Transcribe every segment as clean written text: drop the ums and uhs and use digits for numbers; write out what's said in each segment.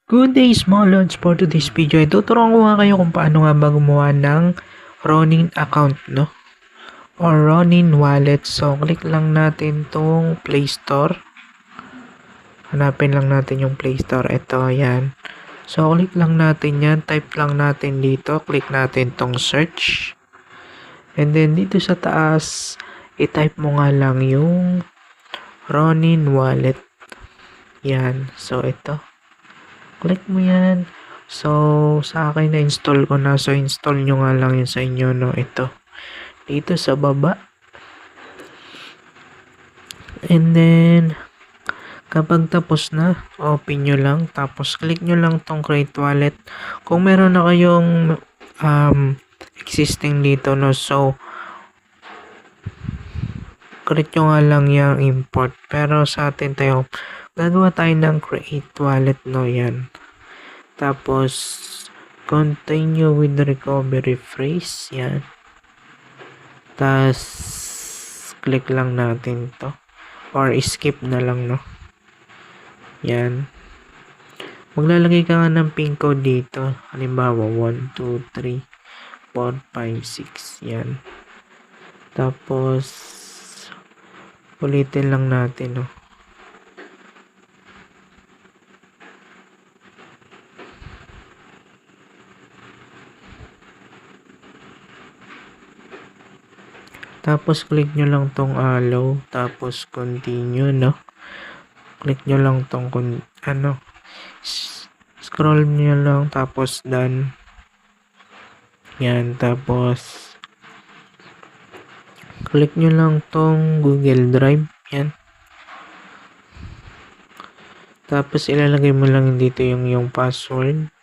Good day, small lords. For today's video, tuturuan ko nga kayo kung paano nga ba gumawa ng Ronin account, no? Or Ronin wallet. So, click lang natin tong Play Store. Hanapin lang natin yung Play Store. Ito, yan. So, click lang natin yan. Type lang natin dito. Click natin tong search. And then, dito sa taas, i-type mo nga lang yung Ronin wallet. Yan. So, ito. Click mo yan. So, sa akin na-install ko na. So, install nyo nga lang yun sa inyo, no? Ito. Dito sa baba. And then, kapag tapos na, open nyo lang. Tapos, click nyo lang tong create wallet. Kung meron na kayong existing dito, no? So, click nyo nga lang yung import. Pero sa atin tayo, gagawa tayo ng create wallet, no? Yan. Tapos, continue with the recovery phrase. Yan. Tapos, click lang natin to. Or skip na lang, no? Yan. Maglalagay ka nga ng pin code dito. Halimbawa, 1, 2, 3, 4, 5, 6. Yan. Tapos, ulitin lang natin, no? Tapos, click nyo lang tong allow. Tapos, continue, no? Click nyo lang tong, scroll nyo lang. Tapos, done. Yan. Tapos, click nyo lang tong Google Drive. Yan. Tapos, ilalagay mo lang dito yung password.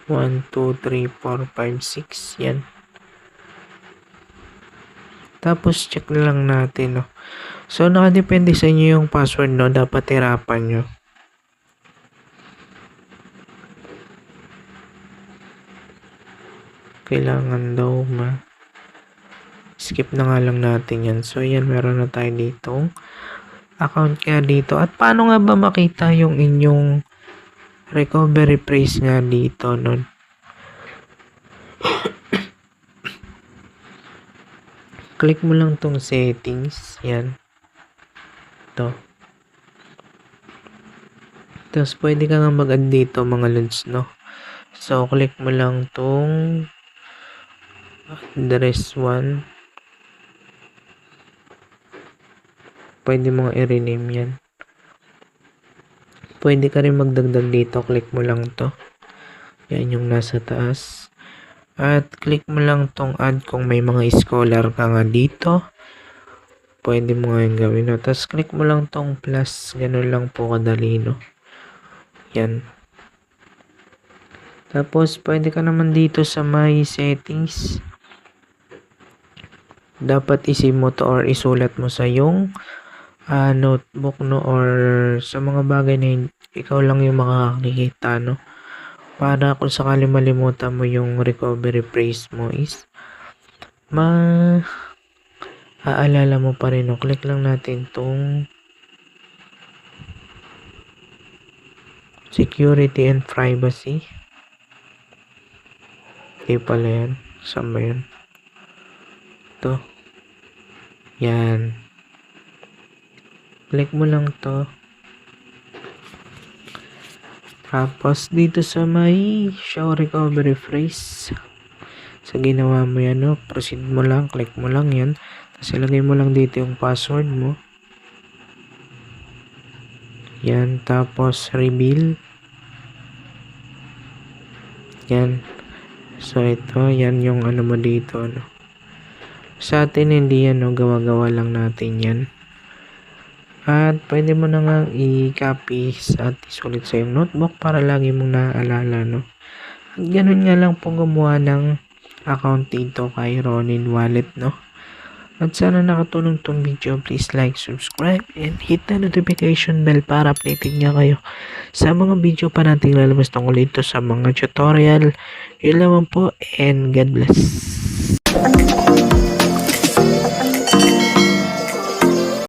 1, 2, 3, 4, 5, 6. Yan. Tapos, check na lang natin, no. So, nakadepende sa inyo yung password, no. Dapat hirapan nyo. Kailangan daw skip na nga lang natin yan. So, yan. Meron na tayo ditong account kaya dito. At paano nga ba makita yung inyong recovery phrase nga dito, no? Click mo lang tong settings. Yan. Ito. Tapos, pwede ka nga mag-add dito mga lods, no? So, click mo lang tong address 1. Pwede mo nga i-rename yan. Pwede ka rin magdagdag dito. Click mo lang to. Yan yung nasa taas. At click mo lang tong add kung may mga scholar ka nga dito. Pwede mo nga yung gawin, no? Tapos click mo lang tong plus. Ganun lang po kadali, no? Yan. Tapos pwede ka naman dito sa my settings. Dapat isave mo to or isulat mo sa yung notebook, no? Or sa mga bagay na ikaw lang yung makakakita, no? Para kung sakali malimutan mo yung recovery phrase mo is aalala mo pa rin, no? Click lang natin tong security and privacy. Hindi pala yan. Saan ba yun? Ito. Yan. Click mo lang to. Tapos, dito sa may show recovery phrase. Sa ginawa mo yan, no? Proceed mo lang. Click mo lang yan. Tapos, ilagay mo lang dito yung password mo. Yan. Tapos, reveal. Yan. So, ito. Yan yung ano mo dito, no? Sa atin, hindi yan, no? Gawa-gawa lang natin yan. At pwede mo na nga i-copy at isulit sa iyong notebook para lagi mong naaalala, no? At ganun nga lang po gumawa ng account dito kay Ronin Wallet, no? At sana nakatulong tong video. Please like, subscribe, and hit the notification bell para updated nga kayo sa mga video pa nating lalabas tungkol dito sa mga tutorial. Yun lang po, and God bless.